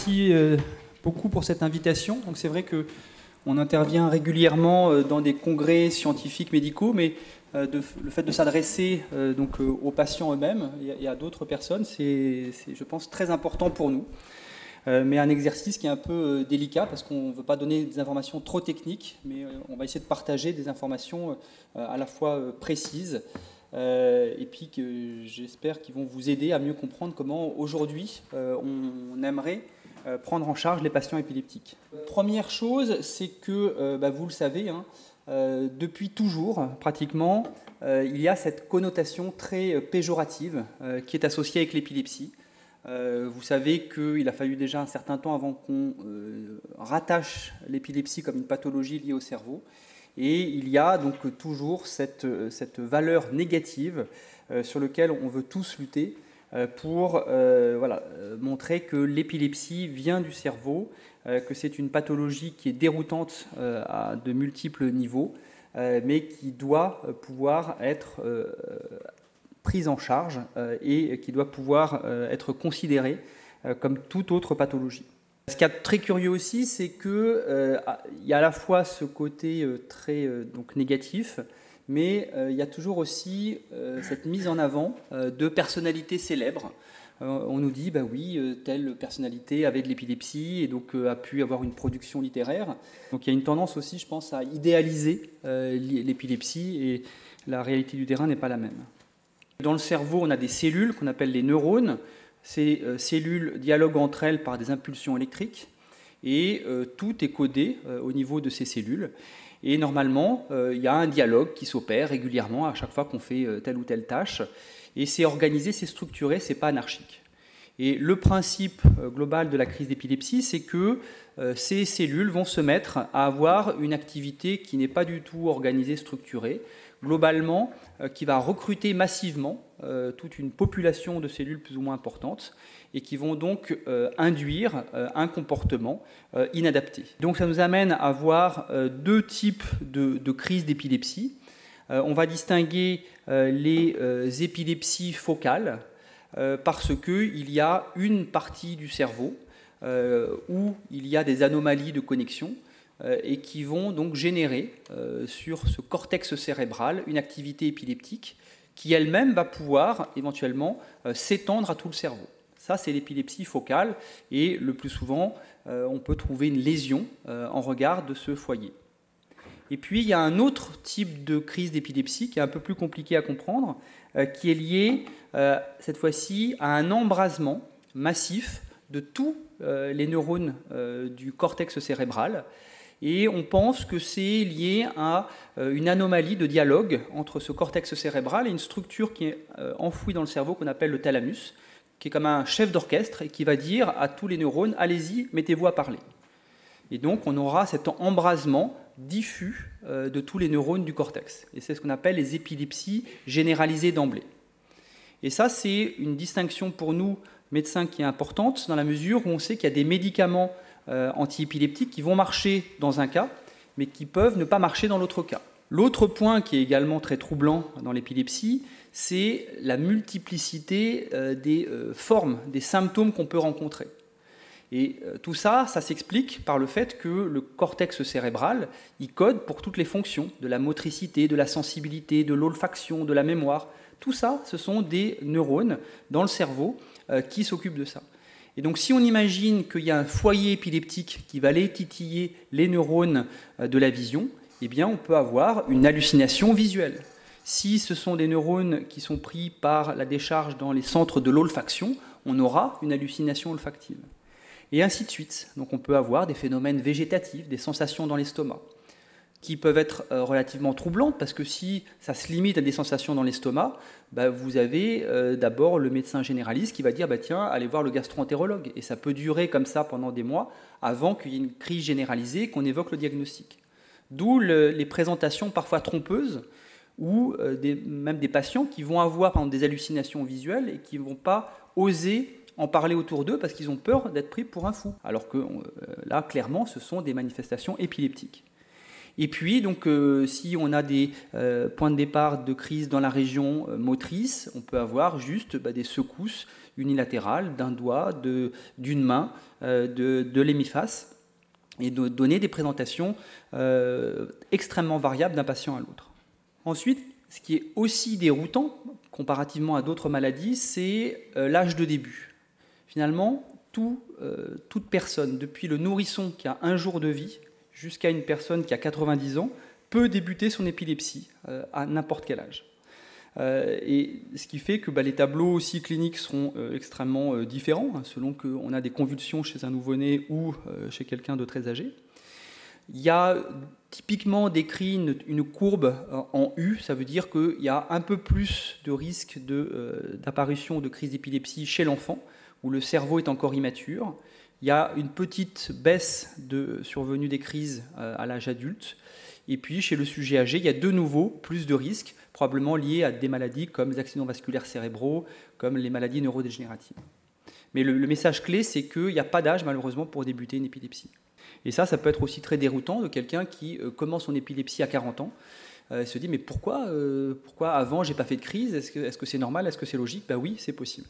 Merci beaucoup pour cette invitation. Donc c'est vrai qu'on intervient régulièrement dans des congrès scientifiques médicaux, mais le fait de s'adresser donc aux patients eux-mêmes et à d'autres personnes, c'est, je pense, très important pour nous. Mais un exercice qui est un peu délicat parce qu'on ne veut pas donner des informations trop techniques, mais on va essayer de partager des informations à la fois précises et puis que j'espère qu'ils vont vous aider à mieux comprendre comment aujourd'hui on aimerait prendre en charge les patients épileptiques. Première chose, c'est que, vous le savez, hein, depuis toujours, pratiquement, il y a cette connotation très péjorative qui est associée avec l'épilepsie. Vous savez qu'il a fallu déjà un certain temps avant qu'on rattache l'épilepsie comme une pathologie liée au cerveau. Et il y a donc toujours cette valeur négative sur laquelle on veut tous lutter pour montrer que l'épilepsie vient du cerveau, que c'est une pathologie qui est déroutante à de multiples niveaux, mais qui doit pouvoir être prise en charge et qui doit pouvoir être considérée comme toute autre pathologie. Ce qui est très curieux aussi, c'est qu'il y a à la fois ce côté très donc négatif, mais il y a toujours aussi cette mise en avant de personnalités célèbres. On nous dit, oui, telle personnalité avait de l'épilepsie et donc a pu avoir une production littéraire. Donc il y a une tendance aussi, je pense, à idéaliser l'épilepsie et la réalité du terrain n'est pas la même. Dans le cerveau, on a des cellules qu'on appelle les neurones. Ces cellules dialoguent entre elles par des impulsions électriques et tout est codé au niveau de ces cellules. Et normalement, il y a un dialogue qui s'opère régulièrement à chaque fois qu'on fait telle ou telle tâche. Et c'est organisé, c'est structuré, c'est pas anarchique. Et le principe global de la crise d'épilepsie, c'est que ces cellules vont se mettre à avoir une activité qui n'est pas du tout organisée, structurée, globalement, qui va recruter massivement toute une population de cellules plus ou moins importantes et qui vont donc induire un comportement inadapté. Donc ça nous amène à voir deux types de crises d'épilepsie. On va distinguer les épilepsies focales parce qu'il y a une partie du cerveau où il y a des anomalies de connexion et qui vont donc générer sur ce cortex cérébral une activité épileptique qui elle-même va pouvoir éventuellement s'étendre à tout le cerveau. Ça, c'est l'épilepsie focale et le plus souvent, on peut trouver une lésion en regard de ce foyer. Et puis, il y a un autre type de crise d'épilepsie qui est un peu plus compliqué à comprendre, qui est lié, cette fois-ci, à un embrasement massif de tous les neurones du cortex cérébral. Et on pense que c'est lié à une anomalie de dialogue entre ce cortex cérébral et une structure qui est enfouie dans le cerveau qu'on appelle le thalamus, qui est comme un chef d'orchestre et qui va dire à tous les neurones « allez-y, mettez-vous à parler ». Et donc on aura cet embrasement diffus de tous les neurones du cortex. Et c'est ce qu'on appelle les épilepsies généralisées d'emblée. Et ça, c'est une distinction pour nous, médecins, qui est importante dans la mesure où on sait qu'il y a des médicaments antiépileptiques qui vont marcher dans un cas, mais qui peuvent ne pas marcher dans l'autre cas. L'autre point qui est également très troublant dans l'épilepsie, c'est la multiplicité des formes, des symptômes qu'on peut rencontrer. Et tout ça, ça s'explique par le fait que le cortex cérébral, il code pour toutes les fonctions, de la motricité, de la sensibilité, de l'olfaction, de la mémoire. Tout ça, ce sont des neurones dans le cerveau qui s'occupent de ça. Et donc si on imagine qu'il y a un foyer épileptique qui va aller titiller les neurones de la vision, eh bien on peut avoir une hallucination visuelle. Si ce sont des neurones qui sont pris par la décharge dans les centres de l'olfaction, on aura une hallucination olfactive. Et ainsi de suite. Donc on peut avoir des phénomènes végétatifs, des sensations dans l'estomac, qui peuvent être relativement troublantes, parce que si ça se limite à des sensations dans l'estomac, vous avez d'abord le médecin généraliste qui va dire tiens, allez voir le gastro-entérologue. Et ça peut durer comme ça pendant des mois avant qu'il y ait une crise généralisée, qu'on évoque le diagnostic. D'où les présentations parfois trompeuses, ou même des patients qui vont avoir par exemple, des hallucinations visuelles et qui ne vont pas oser en parler autour d'eux parce qu'ils ont peur d'être pris pour un fou. Alors que là, clairement, ce sont des manifestations épileptiques. Et puis, donc, si on a des points de départ de crise dans la région motrice, on peut avoir juste des secousses unilatérales d'un doigt, d'une main, de l'hémiface, et de donner des présentations extrêmement variables d'un patient à l'autre. Ensuite, ce qui est aussi déroutant, comparativement à d'autres maladies, c'est l'âge de début. Finalement, toute personne, depuis le nourrisson qui a 1 jour de vie, jusqu'à une personne qui a 90 ans, peut débuter son épilepsie à n'importe quel âge. Et ce qui fait que les tableaux aussi cliniques seront extrêmement différents, selon qu'on a des convulsions chez un nouveau-né ou chez quelqu'un de très âgé. Il y a typiquement décrit une courbe en U, ça veut dire qu'il y a un peu plus de risque d'apparition de crise d'épilepsie chez l'enfant, où le cerveau est encore immature. Il y a une petite baisse de survenue des crises à l'âge adulte. Et puis, chez le sujet âgé, il y a de nouveau plus de risques, probablement liés à des maladies comme les accidents vasculaires cérébraux, comme les maladies neurodégénératives. Mais le message clé, c'est qu'il n'y a pas d'âge, malheureusement, pour débuter une épilepsie. Et ça peut être aussi très déroutant de quelqu'un qui commence son épilepsie à 40 ans, se dit « mais pourquoi avant, j'ai pas fait de crise? Est-ce que c'est normal? Est-ce que c'est logique ?» Oui, c'est possible.